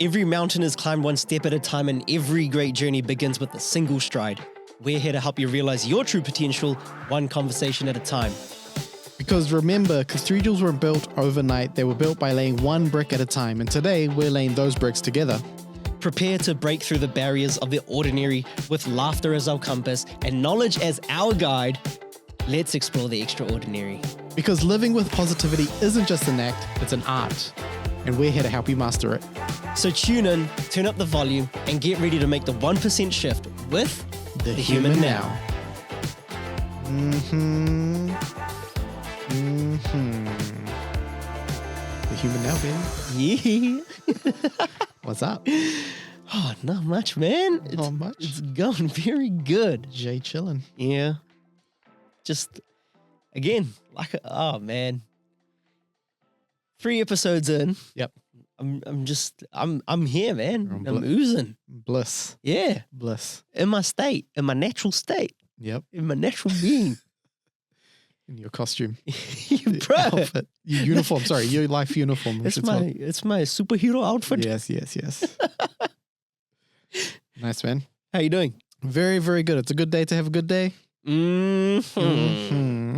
Every mountain is climbed one step at a time, and every great journey begins with a single stride. We're here to help you realize your true potential, one conversation at a time. Because remember, cathedrals weren't built overnight. They were built by laying one brick at a time. And today, we're laying those bricks together. Prepare to break through the barriers of the ordinary with laughter as our compass and knowledge as our guide. Let's explore the extraordinary. Because living with positivity isn't just an act, it's an art. And we're here to help you master it. So tune in, turn up the volume, and get ready to make the 1% shift with The Human Now. The Human Now, baby. Yeah. What's up? Oh, not much, man. Not much. It's going very good. Jay chilling. Yeah. Just, again, oh, man. 3 episodes in. Yep. I'm here, man. You're I'm oozing. Bliss. Yeah. Bliss. In my state, in my natural state, Yep. in my natural being. In your costume. Bro. Outfit. Your uniform. Sorry, your life uniform. It's my superhero outfit. Yes. Nice, man. How you doing? Very, very good. It's a good day to have a good day. Mm-hmm.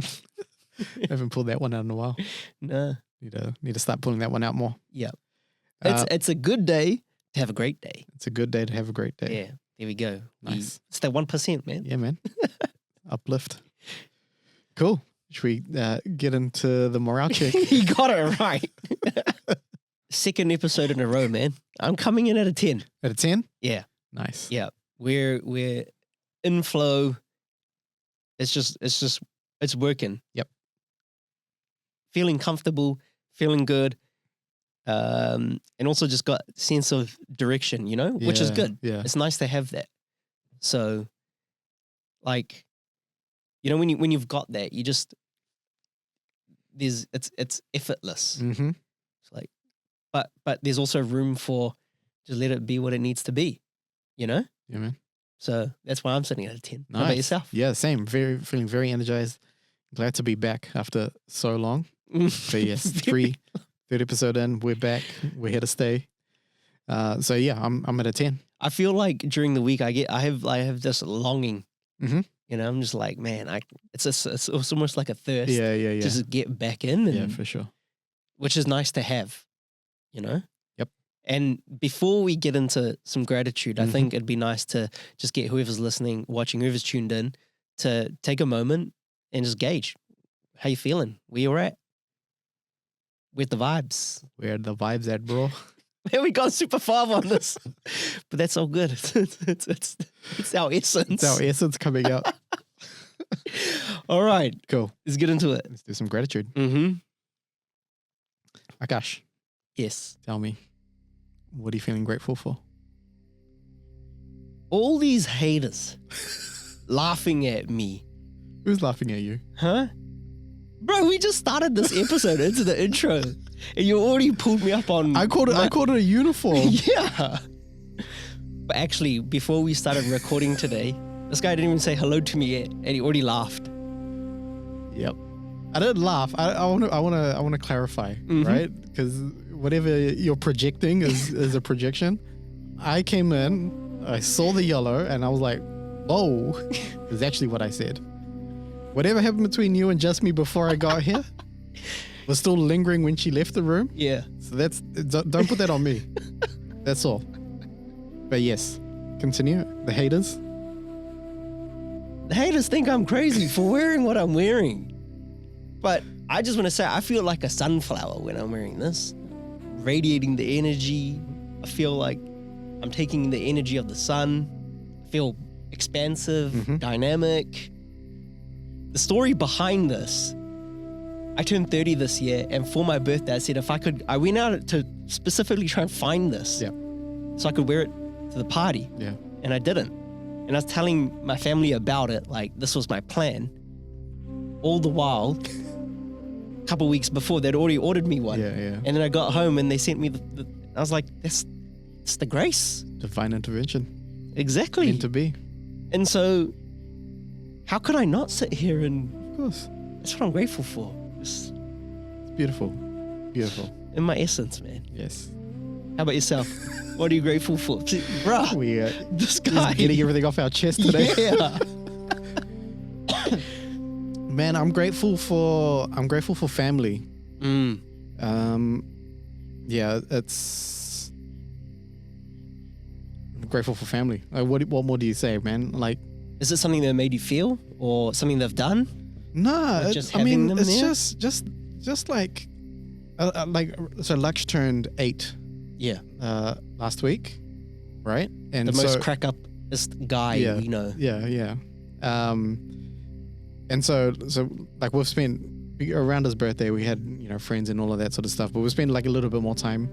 Haven't pulled that one out in a while. Nah. Need to start pulling that one out more. Yeah. It's a good day to have a great day. It's a good day to have a great day. Yeah. There we go. Nice. It's that 1%, man. Yeah, man. Uplift. Cool. Should we get into the morale check? You got it right. Second episode in a row, man. I'm coming in at a 10. At a 10? Yeah. Nice. Yeah. We're in flow. It's working. Yep. Feeling comfortable, feeling good. And also just got sense of direction, which is good. Yeah. It's nice to have that. So like, when you've got that, you just it's effortless. Mm-hmm. It's like, but there's also room for just let it be what it needs to be, Yeah, man. So that's why I'm sitting at a 10. Nice. How about yourself? Yeah, same. Feeling very energized. Glad to be back after so long. But yes, third episode in, we're back. We're here to stay. So yeah, I'm at a 10. I feel like during the week I have this longing. Mm-hmm. I'm just like, man, it's almost like a thirst. Yeah. To just get back in. Yeah, for sure. Which is nice to have, Yep. And before we get into some gratitude, I think it'd be nice to just get whoever's listening, watching, whoever's tuned in, to take a moment and just gauge how you feeling, where you're at, with the vibes. Where the vibes at, bro? Man, we got super far on this, but that's all good. It's our essence. It's our essence coming out. All right, Cool. let's get into it. Let's do some gratitude. Mm-hmm. Akash, Yes. tell me, what are you feeling grateful for? All these haters laughing at me. Who's laughing at you? Huh? Bro, we just started this episode into the intro, and you already pulled me up on... I called it a uniform. Yeah. But actually, before we started recording today, this guy didn't even say hello to me yet, and he already laughed. Yep. I didn't laugh. I want to clarify, right? Because whatever you're projecting is a projection. I came in, I saw the yellow, and I was like, "Whoa!" Is actually what I said. Whatever happened between you and just me before I got here was still lingering when she left the room. Yeah. So don't put that on me. That's all. But yes, continue. The haters. The haters think I'm crazy for wearing what I'm wearing. But I just want to say, I feel like a sunflower when I'm wearing this. Radiating the energy. I feel like I'm taking the energy of the sun. I feel expansive, dynamic. The story behind this, I turned 30 this year, and for my birthday, I said I went out to specifically try and find this. Yeah. So I could wear it to the party. Yeah. And I didn't. And I was telling my family about it, like this was my plan. All the while, a couple of weeks before, they'd already ordered me one. Yeah, yeah. And then I got home and they sent me I was like, it's the grace. Divine intervention. Exactly. Meant to be. And so, how could I not sit here and... Of course. That's what I'm grateful for. Just It's beautiful. Beautiful. in my essence, man. Yes. How about yourself? What are you grateful for? Bruh, We this guy. just getting everything off our chest today. Yeah. Man, I'm grateful for family. Yeah, it's I'm grateful for family. What more do you say, man? Like, Is it something that made you feel or something they've done? no, Or just having them it's there? just like so Lux turned 8 Yeah. last week, right? And The so, most crack-upest guy Yeah. we know. Yeah. And so like we've spent around his birthday, we had, friends and all of that sort of stuff, but we've spent like a little bit more time,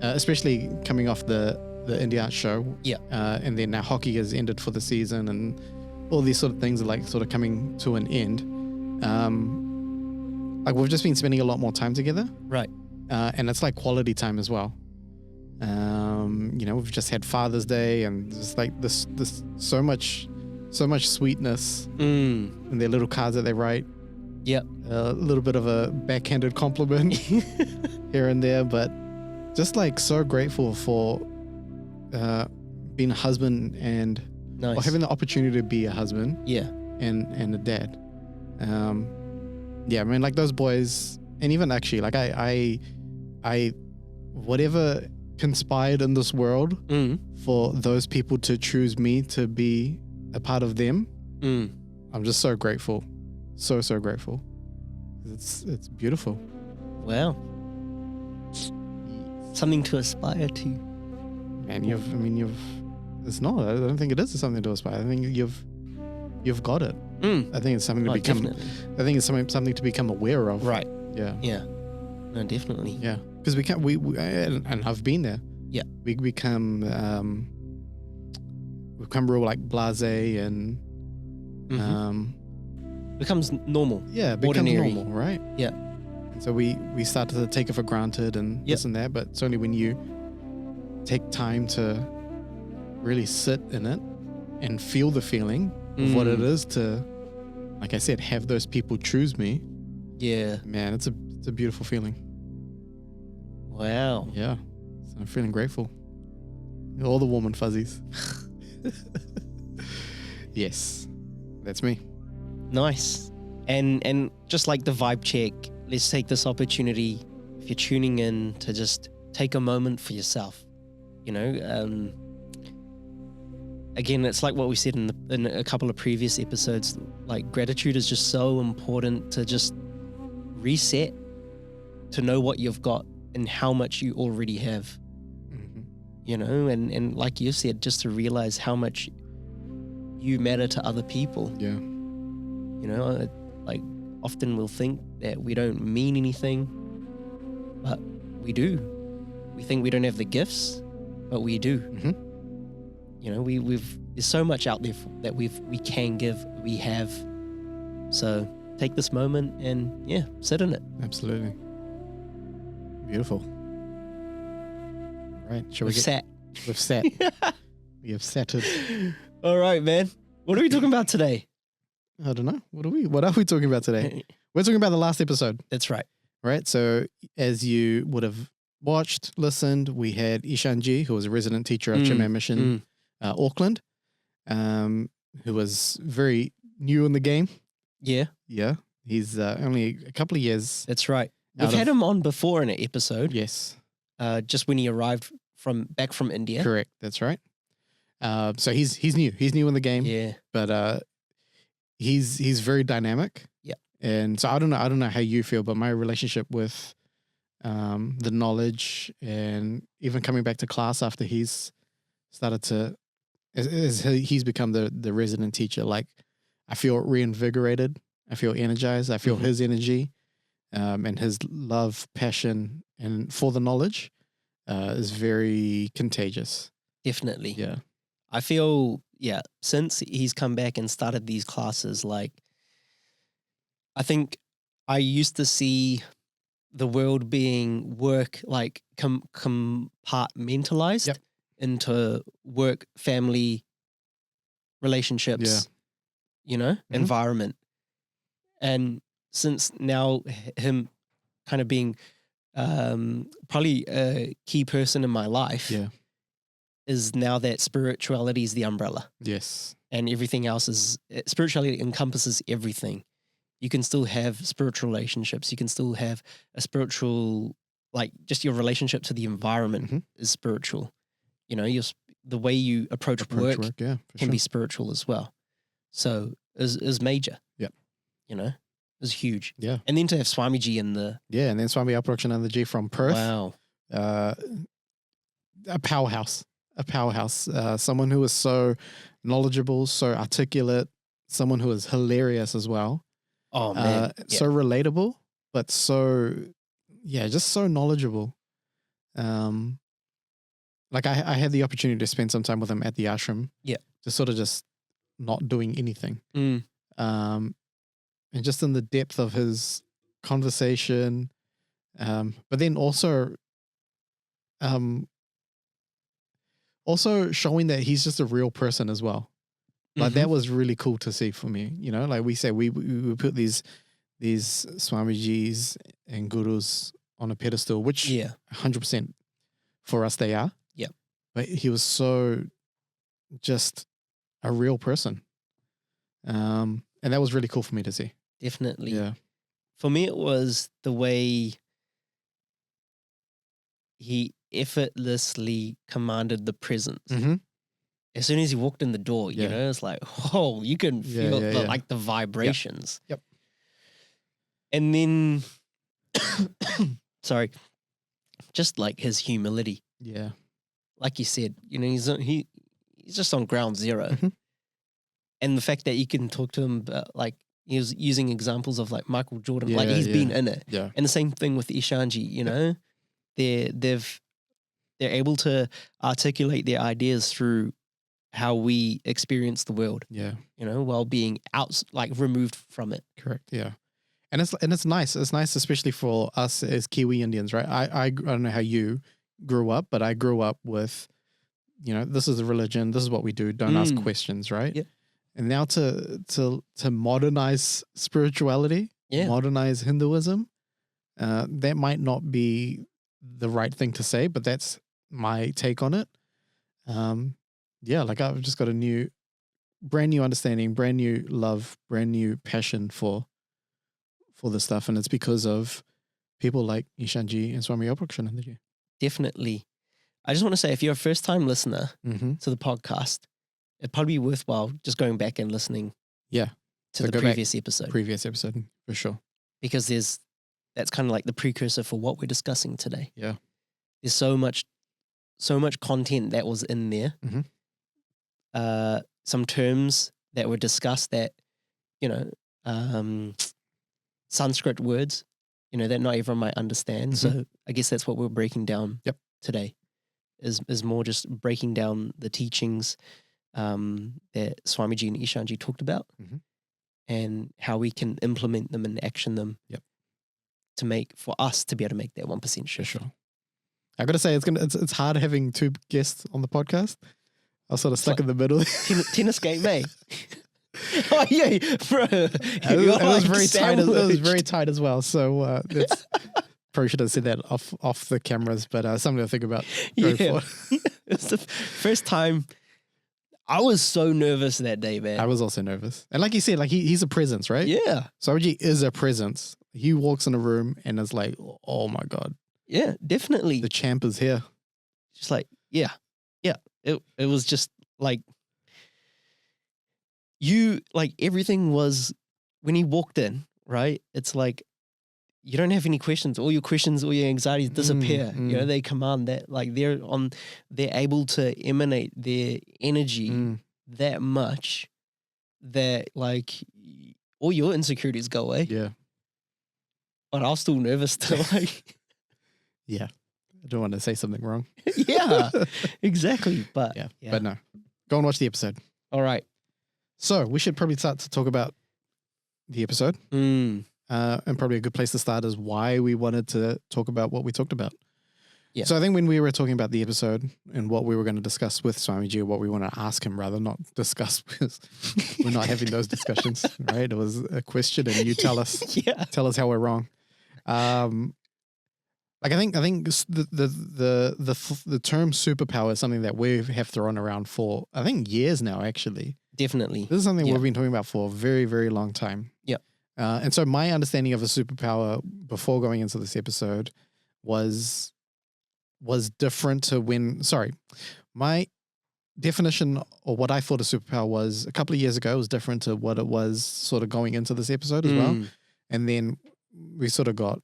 especially coming off the India show. Yeah. And then now hockey has ended for the season and all these sort of things are like sort of coming to an end. Like we've just been spending a lot more time together. Right. And it's like quality time as well. We've just had Father's Day and just like this so much sweetness in their little cards that they write. Yep. A little bit of a backhanded compliment here and there, but just like so grateful for being a husband and Nice. or having the opportunity to be a husband Yeah. and a dad. Yeah, I mean, like those boys, and even actually, like I whatever conspired in this world for those people to choose me to be a part of them, I'm just so grateful, so grateful. It's beautiful. Wow. Something to aspire to. Man, it's not. I don't think it is something to aspire. I think you've got it. I think it's something to become. Definitely. I think it's something to become aware of. Right. Yeah. Yeah. No, definitely. Yeah. Because we and I've been there. Yeah. We become real like blasé and Becomes normal. yeah, it becomes Ordinary. normal, right? Yeah. And so we start to take it for granted and this and that, but it's only when you take time to really sit in it and feel the feeling of what it is to, like I said, have those people choose me. Yeah. Man, it's a beautiful feeling. Wow. Yeah. So I'm feeling grateful. All the warm and fuzzies. Yes. That's me. Nice. And just like the vibe check, let's take this opportunity, if you're tuning in, to just take a moment for yourself. Again, it's like what we said in a couple of previous episodes, like gratitude is just so important to just reset, to know what you've got and how much you already have, and like you said, just to realize how much you matter to other people. Yeah. Like often we'll think that we don't mean anything, but we do. We think we don't have the gifts, but we do. There's so much out there that we can give, we have. So take this moment and sit in it. Absolutely. Beautiful. Right. Shall We've sat. We've sat. We have satted. All right, man. What are we talking about today? I don't know. What are we talking about today? We're talking about the last episode. That's right. Right. So as you would have watched, listened, we had Ishaanji, who was a resident teacher of Chinmaya Mission Auckland, who was very new in the game. Yeah. Yeah. He's only a couple of years. That's right. We've had him on before in an episode. Yes. Just when he arrived back from India. Correct. That's right. So he's new. He's new in the game. Yeah. But he's very dynamic. Yeah. And so I don't know how you feel, but my relationship with the knowledge and even coming back to class after he's started to, as he's become the resident teacher, like I feel reinvigorated. I feel energized. I feel his energy and his love, passion, and for the knowledge is very contagious. Definitely. Yeah. I feel, since he's come back and started these classes, like, I think I used to see the world being work, like, compartmentalized into work, family, relationships, environment. And since now him kind of being probably a key person in my life Yeah. is now that spirituality is the umbrella. Yes. And everything else is, spirituality encompasses everything. You can still have spiritual relationships. You can still have a spiritual, like just your relationship to the environment is spiritual. You know, the way you approach work yeah, can be spiritual as well. So is major. Yeah. You know, is huge. Yeah. And then to have Swamiji in the. Yeah. And then Swami Aparokshananada from Perth. Wow. A powerhouse. Someone who is so knowledgeable, so articulate, someone who is hilarious as well. Oh, man. So relatable, but just so knowledgeable. Like I had the opportunity to spend some time with him at the ashram. Yeah. Just not doing anything. Mm. And just in the depth of his conversation. But then also showing that he's just a real person as well. Like that was really cool to see for me. You know, like we say, we put these Swamijis and gurus on a pedestal, which 100% for us they are. Yeah. But he was so just a real person. And that was really cool for me to see. Definitely. Yeah. For me, it was the way he effortlessly commanded the presence. As soon as he walked in the door, you know, it's like, oh, you can feel like the vibrations. Yep. And then, sorry, just like his humility. Yeah. Like you said, you know, he's just on ground zero. And the fact that you can talk to him about, like, he was using examples of like Michael Jordan, like he's been in it. Yeah. And the same thing with Ishaanji, you know, they're able to articulate their ideas through how we experience the world. Yeah. You know, while being removed from it. Correct. Yeah. And it's nice. It's nice, especially for us as Kiwi Indians, right? I don't know how you grew up, but I grew up with, you know, this is a religion. This is what we do. Don't ask questions, right? Yep. And now to modernize spirituality, modernize Hinduism, that might not be the right thing to say, but that's my take on it. Like I've just got a brand new understanding, brand new love, brand new passion for this stuff. And it's because of people like Ishaanji and Swami Aparokshananada. Definitely. I just want to say, if you're a first time listener to the podcast, it'd probably be worthwhile just going back and listening to the previous episode. Previous episode, for sure. Because that's kind of like the precursor for what we're discussing today. Yeah. There's so much content that was in there. Some terms that were discussed that, you know, Sanskrit words, you know, that not everyone might understand. So I guess that's what we're breaking down today is more just breaking down the teachings that Swamiji and Ishaanji talked about and how we can implement them and action them for us to be able to make that 1% shift. For sure. I got to say, it's hard having two guests on the podcast. I was sort of stuck in the middle. Tennis game, eh? Oh yeah, bro. It was very tight. It was very tight as well. So that's probably should have said that off the cameras, but something to think about going forward. It's the first time. I was so nervous that day, man. I was also nervous, and like you said, like he's a presence, right? Yeah. Swamiji is a presence. He walks in a room and it's like, oh my god. Yeah, definitely. The champ is here. Just like, yeah. It was just like everything was when he walked in, right? It's like you don't have any questions. All your questions, all your anxieties disappear. You know, they command that. Like they're able to emanate their energy that much that like all your insecurities go away. Yeah. But I was still nervous to like. Yeah. I don't want to say something wrong. Yeah, exactly. But yeah. But no, go and watch the episode. All right. So we should probably start to talk about the episode. And probably a good place to start is why we wanted to talk about what we talked about. Yeah. So I think when we were talking about the episode and what we were going to discuss with Swamiji, what we want to ask him rather, not discuss, because we're not having those discussions, right? It was a question and you tell us how we're wrong. Like I think the term superpower is something that we have thrown around for I think years now. Actually, Definitely. this is something we've been talking about for a very, very long time. Yep. And so my understanding of a superpower before going into this episode was different to my definition or what I thought a superpower was a couple of years ago was different to what it was sort of going into this episode as well. And then we sort of got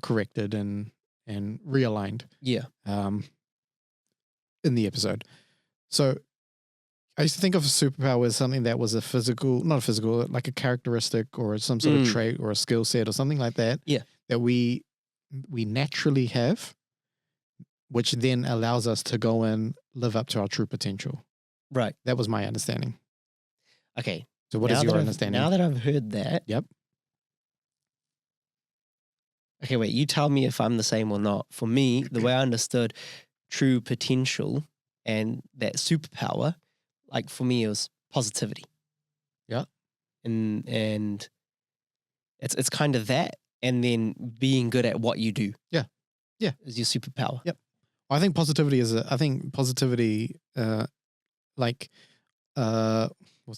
corrected and realigned. Yeah. In the episode. So I used to think of a superpower as something that was not a physical, like a characteristic or some sort of trait or a skill set or something like that. Yeah. That we naturally have, which then allows us to go and live up to our true potential. Right. That was my understanding. Okay. So what is your understanding? Now that I've heard that. Yep. Okay, wait, you tell me if I'm the same or not. For me, the way I understood true potential and that superpower, like for me, it was positivity. Yeah. And it's kind of that. And then being good at what you do. Yeah. Yeah. Is your superpower. Yep. I think positivity what's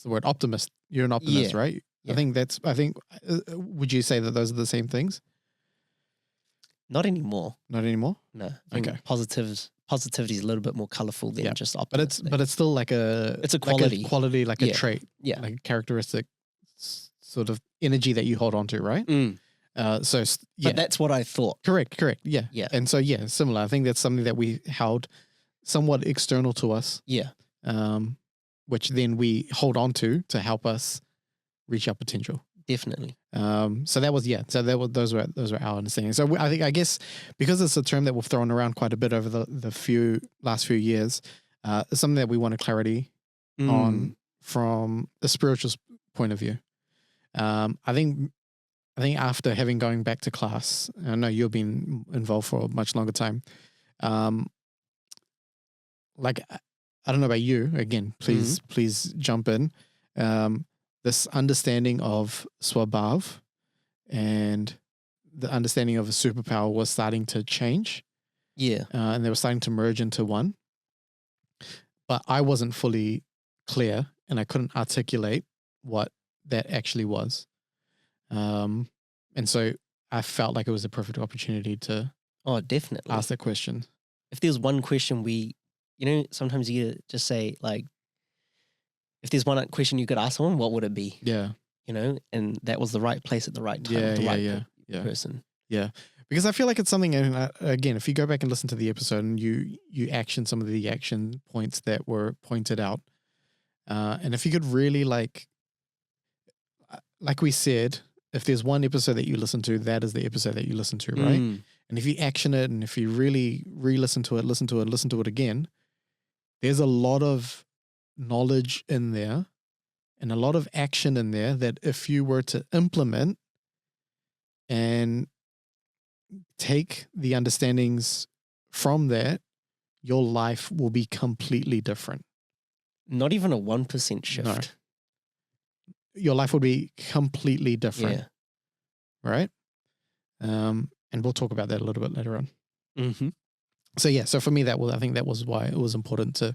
the word? Optimist. You're an optimist, right? Yeah. Would you say that those are the same things? Not anymore. Not anymore? No. I think positivity is a little bit more colorful than just optimistic. But it's still like it's a quality. Like a trait. Yeah. Like a characteristic sort of energy that you hold on to, right? But that's what I thought. Correct. Yeah. Yeah. And so similar. I think that's something that we held somewhat external to us. Yeah. Which then we hold on to help us reach our potential. Definitely. Those were our understanding. So I guess because it's a term that we've thrown around quite a bit over the last few years, it's something that we wanted clarity on from a spiritual point of view. I think after going back to class, I know you've been involved for a much longer time. Like I don't know about you. Again, please jump in. This understanding of Swabhav and the understanding of a superpower was starting to change. Yeah. And they were starting to merge into one. But I wasn't fully clear and I couldn't articulate what that actually was. And so I felt like it was a perfect opportunity to definitely ask that question. If there's one question sometimes you just say like, if there's one question you could ask someone, what would it be? Yeah. And that was the right place at the right time. The right person. Yeah. Because I feel like it's something, and again, if you go back and listen to the episode and you action some of the action points that were pointed out, and if you could really like we said, if there's one episode that you listen to, that is the episode that you listen to, right? And if you action it and if you really listen to it again, there's a lot of knowledge in there and a lot of action in there that if you were to implement and take the understandings from that, your life will be completely different. Not even a 1% shift. No. Your life will be completely different. Yeah. Right? And we'll talk about that a little bit later on. Mm-hmm. So for me, I think that was why it was important to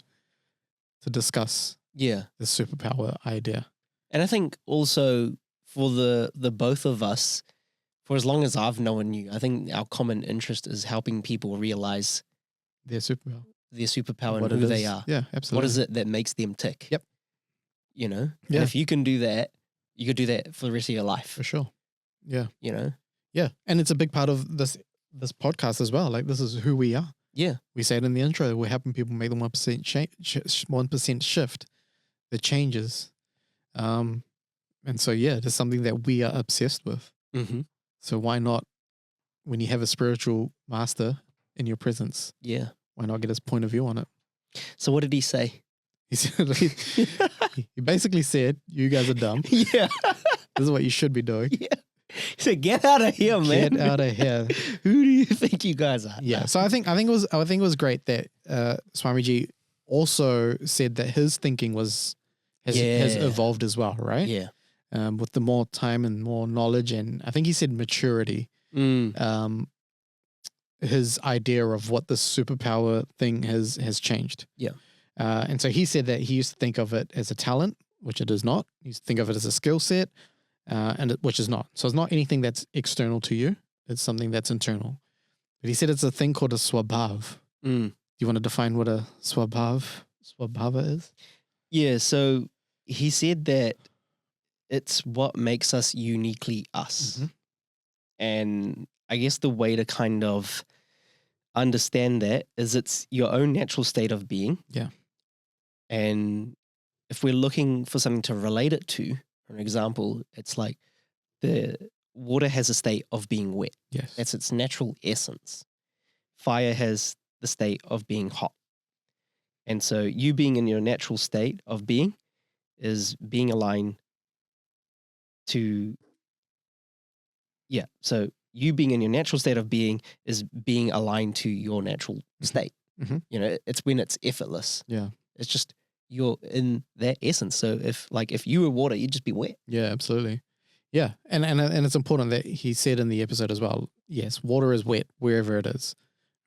discuss the superpower idea. And I think also for the both of us, for as long as I've known you, I think our common interest is helping people realize their superpower and who they are. Yeah, absolutely. What is it that makes them tick? Yep. And if you can do that, you could do that for the rest of your life. For sure. Yeah. Yeah. And it's a big part of this podcast as well. Like this is who we are. Yeah. We say it in the intro, we're helping people make the 1% shift that changes. And so, it's something that we are obsessed with. Mm-hmm. So why not, when you have a spiritual master in your presence, why not get his point of view on it? So what did he say? He said, he basically said, you guys are dumb. Yeah. This is what you should be doing. Yeah. He said, "Get out of here, man! Get out of here! Who do you think you guys are?" Yeah. So I think it was great that Swamiji also said that his thinking has evolved as well, right? Yeah. With the more time and more knowledge, and I think he said maturity. his idea of what this superpower thing has changed. Yeah. And so he said that he used to think of it as a talent, which it is not. He used to think of it as a skill set, which is not. So it's not anything that's external to you. It's something that's internal. But he said it's a thing called a swabhav. Mm. Do you want to define what a swabhava is? Yeah, so he said that it's what makes us uniquely us. Mm-hmm. And I guess the way to kind of understand that is it's your own natural state of being. Yeah. And if we're looking for something to relate it to, for example, it's like the water has a state of being wet. Yes. That's its natural essence. Fire has the state of being hot. And so you being in your natural state of being is being aligned to, so you being in your natural state of being is being aligned to your natural state. Mm-hmm. You know, it's when it's effortless. Yeah. It's just you're in that essence. So if you were water, you'd just be wet. Yeah, absolutely. Yeah. And it's important that he said in the episode as well, yes, water is wet wherever it is.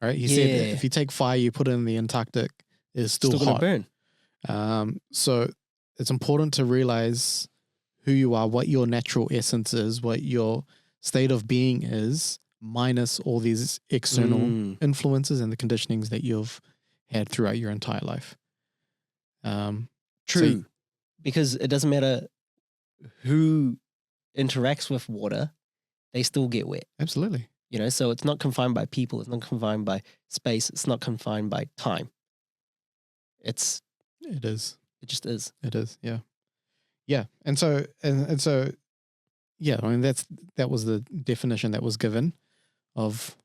All right. He said that if you take fire, you put it in the Antarctic, it's still hot. Gonna burn. So it's important to realize who you are, what your natural essence is, what your state of being is, minus all these external influences and the conditionings that you've had throughout your entire life. True. Because it doesn't matter who interacts with water, they still get wet. Absolutely. You know, so it's not confined by people, it's not confined by space, it's not confined by time. It is. It just is. It is, yeah. Yeah. And so yeah, I mean that was the definition that was given of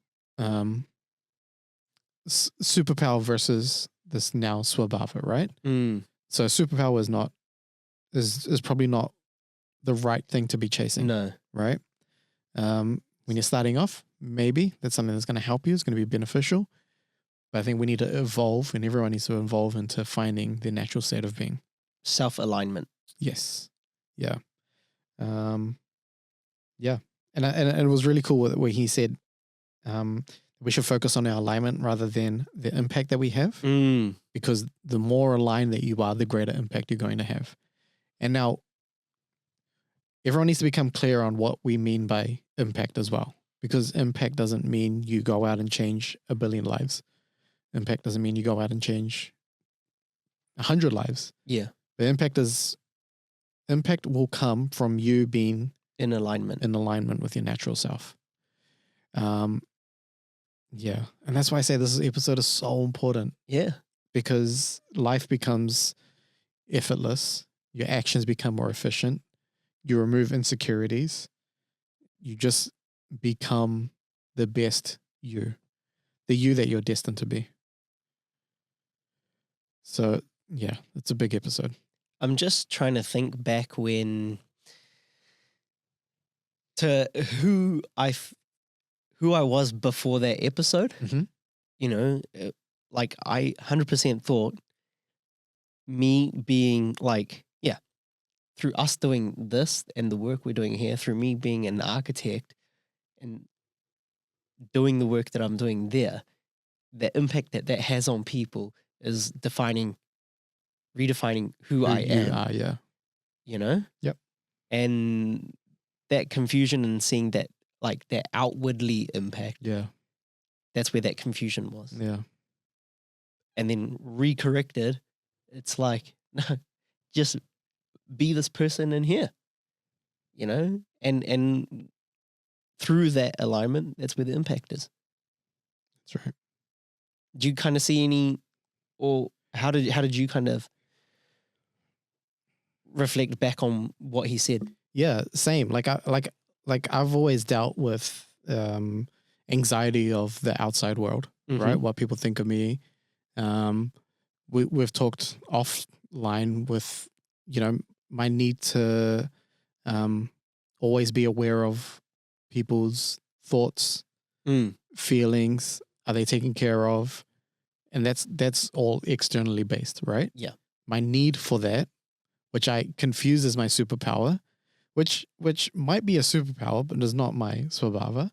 superpower versus this now swabhava, right? Mm. So superpower is probably not the right thing to be chasing. No. Right? When you're starting off, maybe that's something that's going to help you. It's going to be beneficial. But I think we need to evolve, and everyone needs to evolve into finding their natural state of being. Self-alignment. Yes. Yeah. Yeah. And it was really cool where he said we should focus on our alignment rather than the impact that we have. Because the more aligned that you are, the greater impact you're going to have. And now everyone needs to become clear on what we mean by impact as well. Because impact doesn't mean you go out and change 1 billion lives. Impact doesn't mean you go out and change 100 lives. Yeah. The impact will come from you being in alignment with your natural self. Yeah. And that's why I say this episode is so important. Yeah. Because life becomes effortless. Your actions become more efficient. You remove insecurities. You just become the best you. The you that you're destined to be. So, yeah, it's a big episode. I'm just trying to think back to who I was before that episode. Mm-hmm. You know, like I 100% thought me being like, through us doing this and the work we're doing here, through me being an architect and doing the work that I'm doing there, the impact that has on people is redefining who I am. You are, yeah. You know? Yep. And that confusion and seeing that, like, that outwardly impact. Yeah. That's where that confusion was. Yeah. And then recorrected, it's like, no, just be this person in here. You know? And through that alignment, that's where the impact is. That's right. Do you kind of see any, or how did you kind of reflect back on what he said? Yeah, same. Like I've always dealt with anxiety of the outside world, right? What people think of me. We've talked offline with, my need to always be aware of people's thoughts, feelings. Are they taken care of? And that's all externally based, right? Yeah. My need for that, which I confuse as my superpower, which might be a superpower, but is not my swabhava.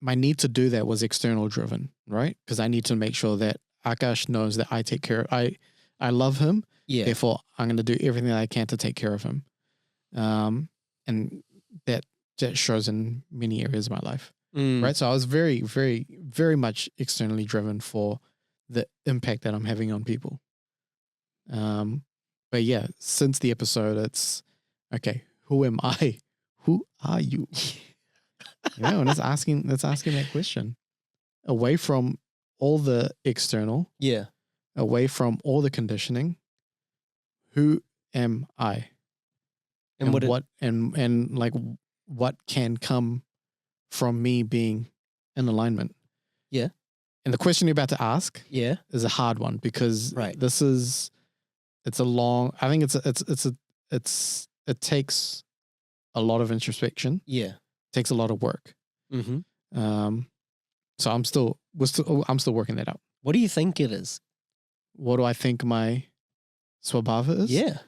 my need to do that was external driven, right? Because I need to make sure that Akash knows that I take care of, I love him. Yeah. Therefore, I'm going to do everything that I can to take care of him. And that shows in many areas of my life, right? So I was very, very, very much externally driven for the impact that I'm having on people. But yeah, since the episode, it's, okay, who am I? Who are you? And let's asking that question. Away from all the external, away from all the conditioning, who am I? And what can come from me being in alignment? Yeah. And the question you're about to ask is a hard one, because it's a long, I think it takes a lot of introspection. Yeah. It takes a lot of work. Mm-hmm. So I'm still working that out. What do you think it is? What do I think my swabhava is? Yeah.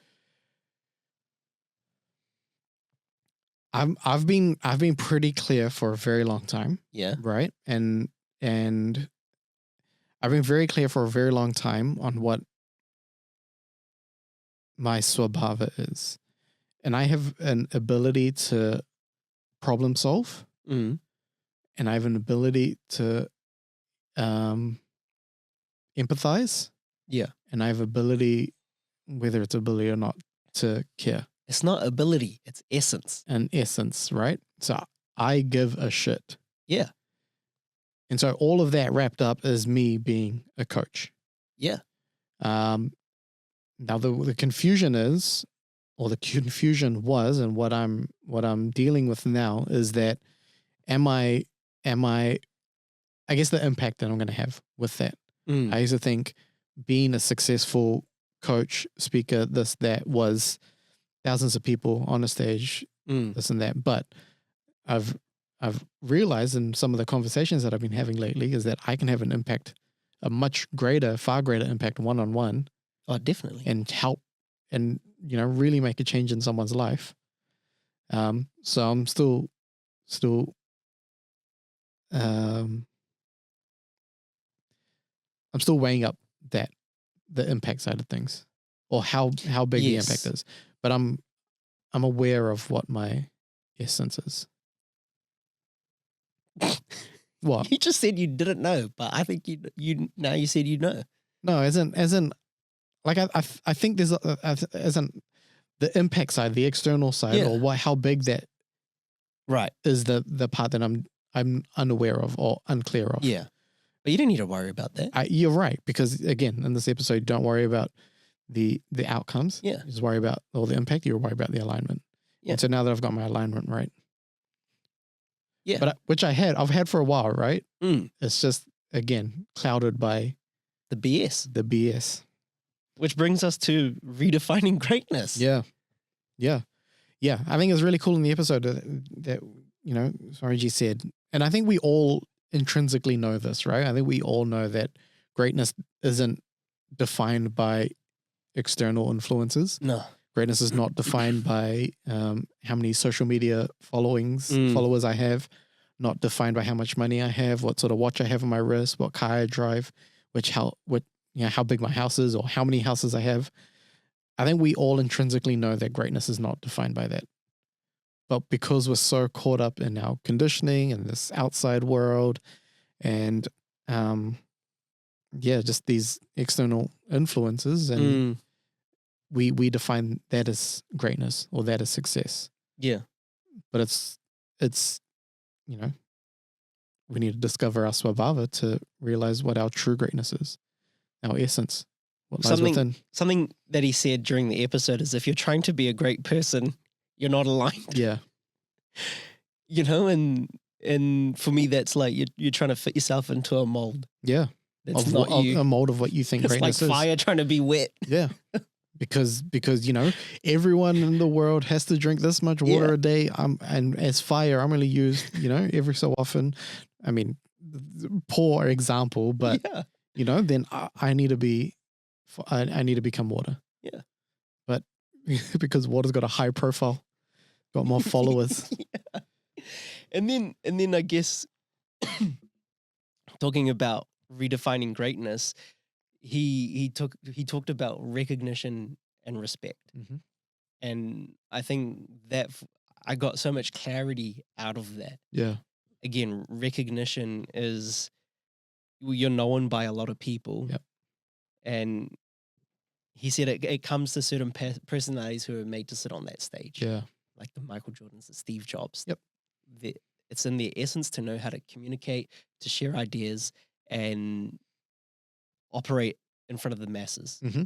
I've been pretty clear for a very long time. Yeah. Right? And I've been very clear for a very long time on what my swabhava is. And I have an ability to problem solve. Mm. And I have an ability to empathize. Yeah. And I have ability, whether it's ability or not, to care. It's not ability, it's essence. An essence, right? So I give a shit. Yeah. And so all of that wrapped up is me being a coach. Yeah. Now the confusion is, or the confusion was, and what I'm dealing with now is that am I guess the impact that I'm going to have with that. I used to think being a successful coach, speaker, this, that, was thousands of people on a stage, this and that. But I've realized in some of the conversations that I've been having lately is that I can have an impact, a much greater, far greater impact one-on-one. Oh, definitely. And help and, really make a change in someone's life. So I'm still weighing up the impact side of things, or how big the impact is. But I'm aware of what my essence is. What? You just said you didn't know, but I think you now you said you know. No, as in like I think there's isn't the impact side, the external side, or how big that is the part that I'm unaware of or unclear of. Yeah. But you don't need to worry about that. You're right, because again, in this episode, don't worry about the outcomes. Yeah. Just worry about all the impact. You worry about the alignment. Yeah. And so now that I've got my alignment right. Yeah. But I've had for a while, right? It's just, again, clouded by the BS. Which brings us to redefining greatness. Yeah. I think it's really cool in the episode that Swamiji said, and I think we all intrinsically know this, right? I think we all know that greatness isn't defined by external influences. No. Greatness is not defined by how many social media followers I have, not defined by how much money I have, what sort of watch I have on my wrist, what car I drive, how big my house is, or how many houses I have. I think we all intrinsically know that greatness is not defined by that. But because we're so caught up in our conditioning and this outside world and, just these external influences, and we define that as greatness or that as success. Yeah. But it's we need to discover our swabhava to realize what our true greatness is, our essence, what lies within. Something that he said during the episode is, if you're trying to be a great person, you're not aligned. Yeah. And for me, that's like you're trying to fit yourself into a mold. Yeah. That's not you. A mold of what you think greatness is. It's like fire trying to be wet. Yeah. Because everyone in the world has to drink this much water a day. And as fire, I'm only used, every so often. I mean, poor example, but then I need to be, I need to become water. Yeah. But because water's got a high profile, got more followers. And then I guess talking about redefining greatness, he talked about recognition and respect. Mm-hmm. And I think that I got so much clarity out of that. Yeah. Again, recognition is you're known by a lot of people. Yep. And he said it comes to certain personalities who are made to sit on that stage. Yeah. Like the Michael Jordans, the Steve Jobs. Yep. It's in their essence to know how to communicate, to share ideas, and operate in front of the masses. Mm-hmm.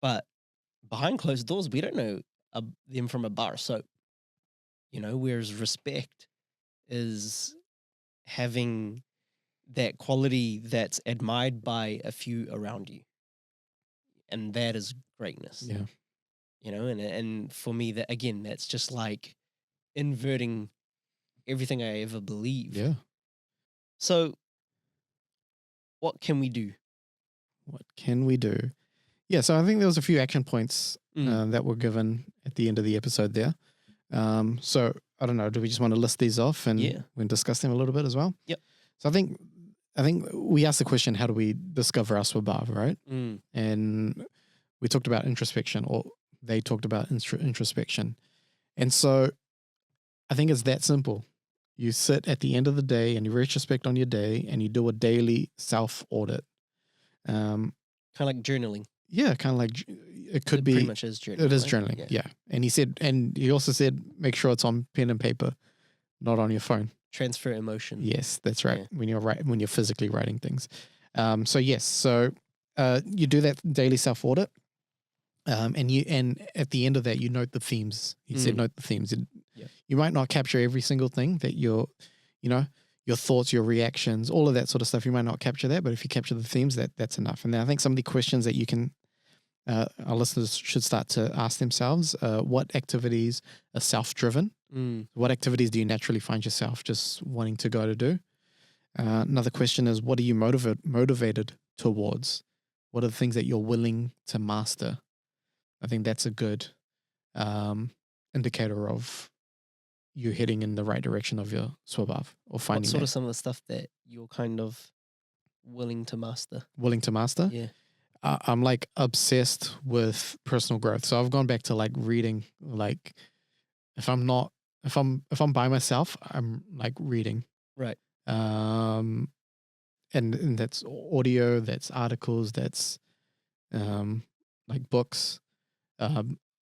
But behind closed doors, we don't know them from a bar of soap. Whereas respect is having that quality that's admired by a few around you. And that is greatness. Yeah. And for me, that again, that's just like inverting everything I ever believed. Yeah. So what can we do? What can we do? Yeah, so I think there was a few action points that were given at the end of the episode there. So I don't know, do we just want to list these off and we discuss them a little bit as well? Yep. So I think we asked the question, how do we discover our Swabhav, right? And we talked about introspection, or they talked about introspection. And so I think it's that simple. You sit at the end of the day and you retrospect on your day and you do a daily self-audit. Kind of like journaling. Yeah, kind of like it could be. Pretty much is journaling. It is right? journaling, yeah. And he also said, make sure it's on pen and paper, not on your phone. Transfer emotion. Yes, that's right. Yeah. When you're physically writing things. So you do that daily self-audit. And at the end of that, you note the themes. He said, note the themes. You might not capture every single thing that your thoughts, your reactions, all of that sort of stuff. You might not capture that, but if you capture the themes, that's enough. And then I think some of the questions that you can, our listeners should start to ask themselves, what activities are self-driven? What activities do you naturally find yourself just wanting to go to do? Another question is, what are you motivated towards? What are the things that you're willing to master? I think that's a good indicator of you heading in the right direction of your Swabhav, or finding What sort of some of the stuff that you're kind of willing to master? Willing to master? Yeah. I'm like obsessed with personal growth. So I've gone back to like reading, like if I'm by myself, I'm like reading. Right. And that's audio, that's articles, that's like books.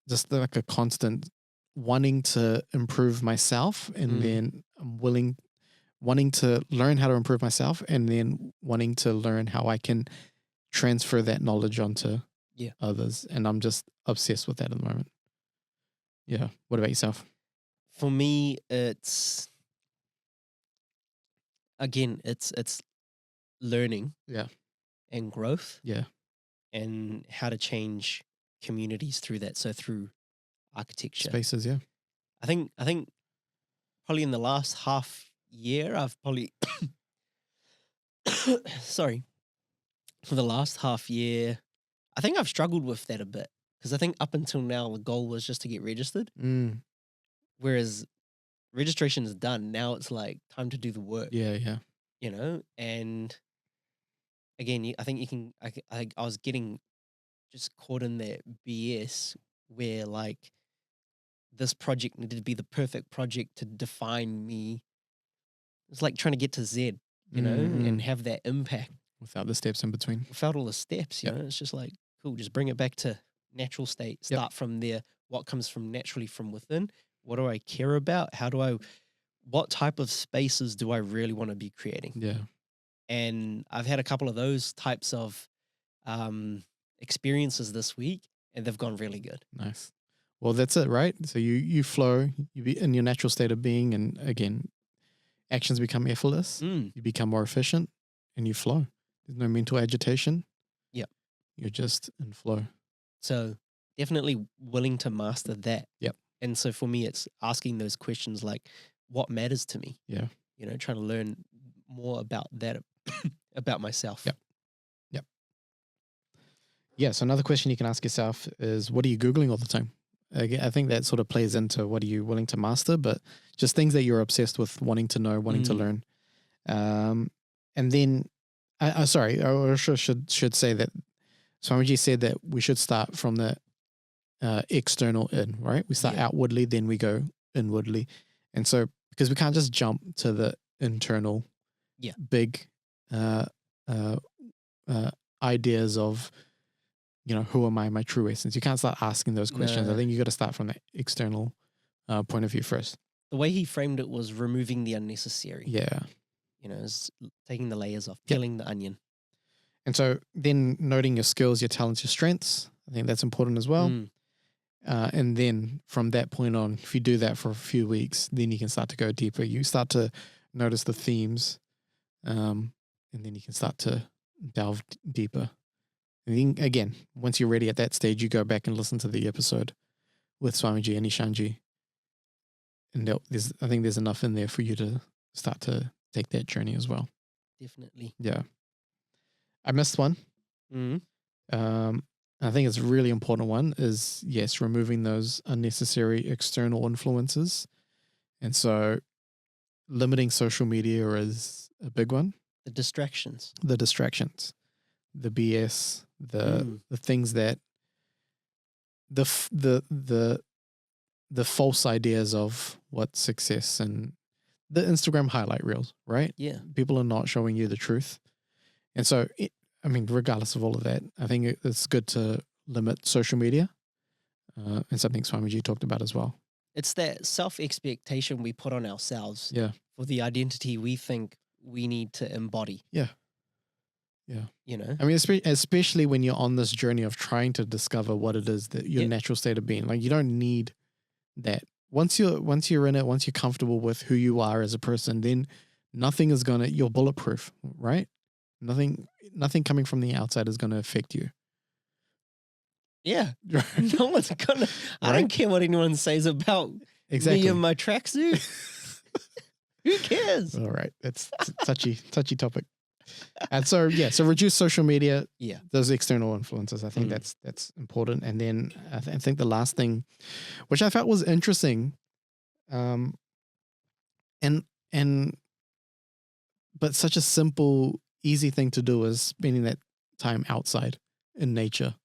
Just like a constant wanting to improve myself, and then I'm wanting to learn how to improve myself, and then wanting to learn how I can transfer that knowledge onto others. And I'm just obsessed with that at the moment. Yeah. What about yourself? For me, it's learning. Yeah. And growth. Yeah. And how to change communities through that. So through architecture. Spaces, yeah. I think probably in the last half year, I've probably sorry. For the last half year, I think I've struggled with that a bit. Because I think up until now, the goal was just to get registered. Whereas registration is done. Now it's like time to do the work. Yeah. And again, I think you can, I was getting just caught in that BS where like this project needed to be the perfect project to define me. It's like trying to get to Z, and have that impact. Without the steps in between. Without all the steps, you know, it's just like, cool, just bring it back to natural state. Start from there. What comes from naturally from within? What do I care about? What type of spaces do I really want to be creating? Yeah. And I've had a couple of those types of experiences this week, and they've gone really good. Nice. Well, that's it, right? So you flow, you be in your natural state of being, and again, actions become effortless. You become more efficient, and you flow. There's no mental agitation. Yep. You're just in flow. So definitely willing to master that. Yep. And so for me, it's asking those questions like, what matters to me? Yeah. Trying to learn more about that, about myself. Yep. Yeah. So another question you can ask yourself is, what are you Googling all the time? I think that sort of plays into what are you willing to master, but just things that you're obsessed with, wanting to know, wanting to learn. And then, sorry, I should say that Swamiji said that we should start from the external in, right? We start outwardly, then we go inwardly. And so, because we can't just jump to the internal big ideas of, who am I, my true essence. You can't start asking those questions. No. I think you got to start from the external point of view first. The way he framed it was removing the unnecessary. Yeah. It's taking the layers off, peeling the onion. And so then noting your skills, your talents, your strengths, I think that's important as well. And then from that point on, if you do that for a few weeks, then you can start to go deeper. You start to notice the themes, and then you can start to delve deeper. And then again, once you're ready at that stage, you go back and listen to the episode with Swamiji and Ishaanji. And I think there's enough in there for you to start to take that journey as well. Definitely. Yeah. I missed one. I think it's a really important one is, yes, removing those unnecessary external influences. And so limiting social media is a big one. The distractions. The BS, the things that the false ideas of what success and the Instagram highlight reels, right? Yeah. People are not showing you the truth. And so, regardless of all of that, I think it's good to limit social media, and something Swamiji talked about as well. It's that self-expectation we put on ourselves for the identity we think we need to embody. Yeah. Especially when you're on this journey of trying to discover what it is that your natural state of being. Like, you don't need that. Once you're in it, once you're comfortable with who you are as a person, then nothing is you're bulletproof, right? Nothing coming from the outside is gonna affect you. Yeah. No one's gonna I don't care what anyone says about me and my tracksuit. Who cares? All right. It's a touchy topic. And so reduce social media. Yeah. Those external influences. I think that's important. And then I think the last thing, which I felt was interesting, but such a simple, easy thing to do is spending that time outside in nature.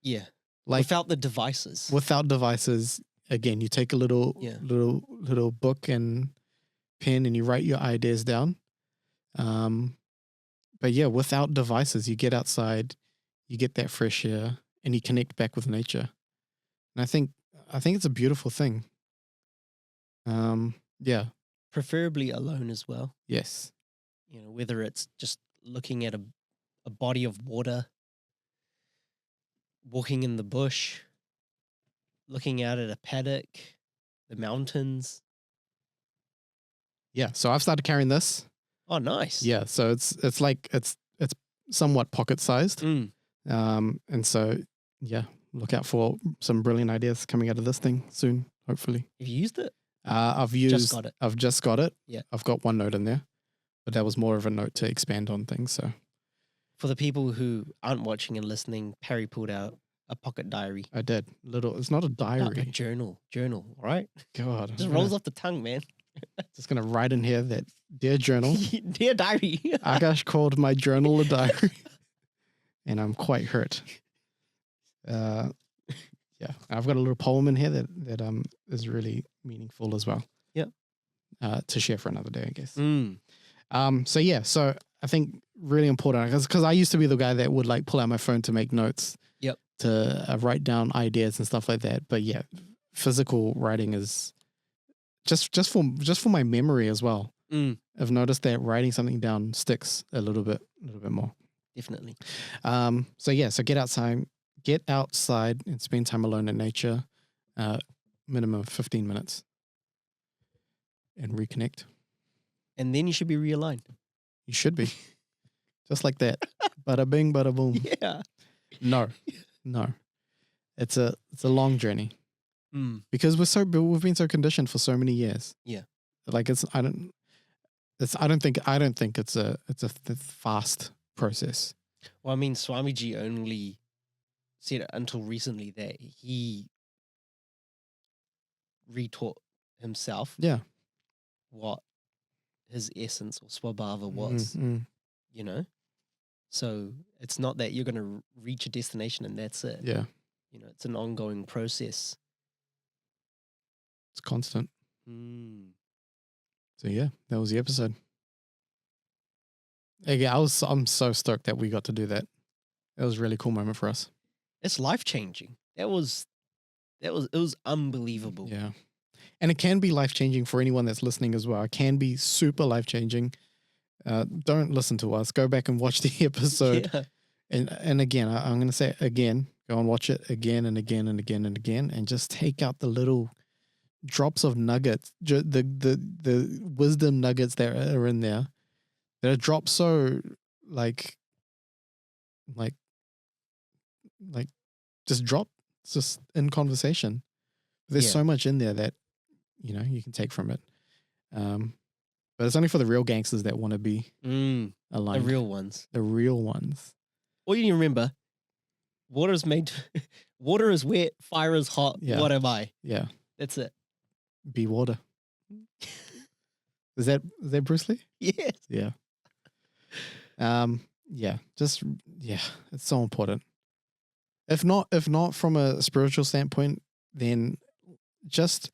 Yeah. Like without the devices. Without devices. Again, you take a little book and pen and you write your ideas down. But yeah, without devices, you get outside, you get that fresh air, and you connect back with nature. And I think it's a beautiful thing. Yeah. Preferably alone as well. Yes. Whether it's just looking at a body of water, walking in the bush, looking out at a paddock, the mountains. Yeah. So I've started carrying this. Oh, nice. Yeah. So it's somewhat pocket sized. And so, yeah, look out for some brilliant ideas coming out of this thing soon, hopefully. Have you used it? I've just got it. Yeah. I've got one note in there, but that was more of a note to expand on things. So for the people who aren't watching and listening, Parry pulled out a pocket diary. I did. It's not a diary. Like a journal, right? God. Just rolls off the tongue, man. Just going to write in here that, dear journal. Dear diary. Akash called my journal a diary. And I'm quite hurt. Yeah. I've got a little poem in here that is really meaningful as well. Yep. To share for another day, I guess. So I think really important because I used to be the guy that would like pull out my phone to make notes. Yep. To write down ideas and stuff like that. But yeah, physical writing is just for my memory as well. I've noticed that writing something down sticks a little bit more. Definitely. So get outside and spend time alone in nature, minimum of 15 minutes, and reconnect. And then you should be realigned. You should be. Just like that. Bada bing, bada boom. Yeah. No. It's a long journey. Because we've been so conditioned for so many years. Yeah. Like I don't think it's a fast process. Well, I mean, Swamiji only said it until recently that he retaught himself. Yeah. What his essence or swabhava was, Mm. you know? So it's not that you're going to reach a destination and that's it. Yeah, You know, it's an ongoing process. it's constant. Mm. So yeah, that was the episode. Again, I'm so stoked that we got to do that. It was a really cool moment for us. It's life-changing. It was unbelievable. Yeah. And it can be life-changing for anyone that's listening as well. It can be super life-changing. Don't listen to us. Go back and watch the episode. Yeah. And again, I'm going to say it again. Go and watch it again and again and again and again, and just take out the little drops of nuggets, the wisdom nuggets that are in there. That are dropped so like just drop, it's just in conversation. There's Yeah. so much in there that, you know, you can take from it. But it's only for the real gangsters that want to be The aligned. real ones. The real ones. All you need to remember, water is wet, fire is hot. Yeah. What am I? Yeah. That's it. Be water. Is that Bruce Lee? Yes. Yeah. Yeah. Just, yeah, it's so important. If not from a spiritual standpoint, then just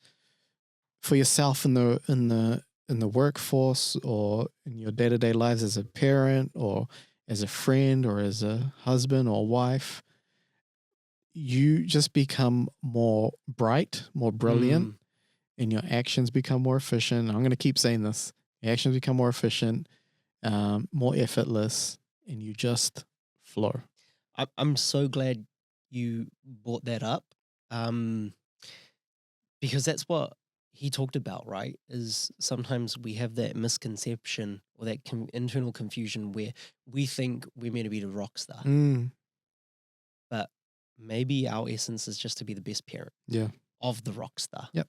for yourself in the workforce or in your day-to-day lives as a parent or as a friend or as a husband or wife, you just become more bright, more brilliant, and your actions become more efficient. I'm going to keep saying this. Your actions become more efficient, more effortless, and you just flow. I'm so glad you brought that up, because that's what he talked about, right? Is sometimes we have that misconception or that internal confusion where we think we're meant to be the rock star, but maybe our essence is just to be the best parent Yeah. of the rock star. Yep.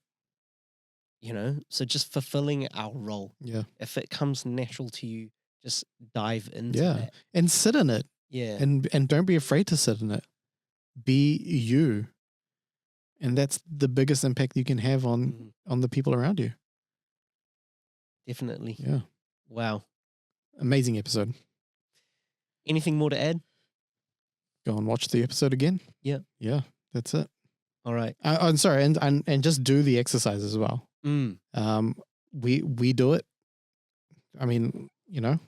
You know, so just fulfilling our role. Yeah. If it comes natural to you, just dive into Yeah. that. And sit in it. Yeah. And don't be afraid to sit in it. Be you. And that's the biggest impact you can have on the people around you. Definitely. Yeah. Wow. Amazing episode. Anything more to add? Go and watch the episode again. Yeah. Yeah. That's it. All right. I'm sorry, and just do the exercise as well. We do it. I mean, you know,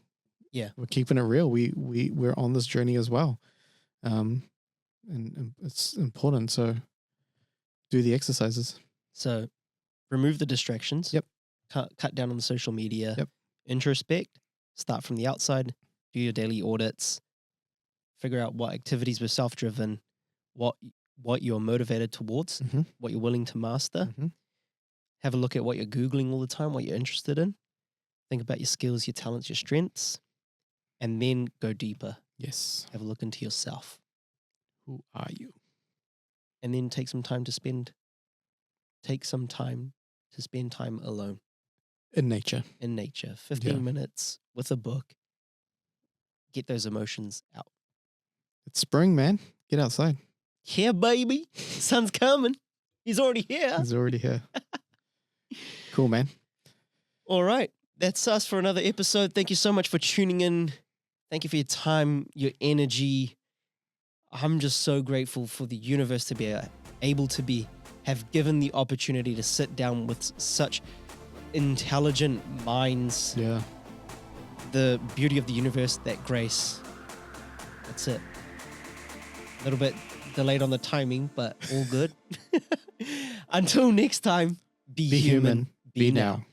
yeah, we're keeping it real. We're on this journey as well, and it's important. So do the exercises. So remove the distractions. Yep. Cut down on the social media. Yep. Introspect. Start from the outside. Do your daily audits. Figure out what activities were self-driven. What you're motivated towards. What you're willing to master. Have a look at what you're Googling all the time, what you're interested in. Think about your skills, your talents, your strengths, and then go deeper. Yes. Have a look into yourself. Who are you? And then take some time to spend time alone. In nature. 15 minutes with a book. Get those emotions out. It's spring, man. Get outside. Yeah, baby. Sun's coming. He's already here. He's already here. Cool, man. All right. That's us for another episode. Thank you so much for tuning in. Thank you for your time, your energy. I'm just so grateful for the universe to be able to have given the opportunity to sit down with such intelligent minds. Yeah. The beauty of the universe, that grace. That's it. A little bit delayed on the timing, but all good. Until next time, be human, Be now.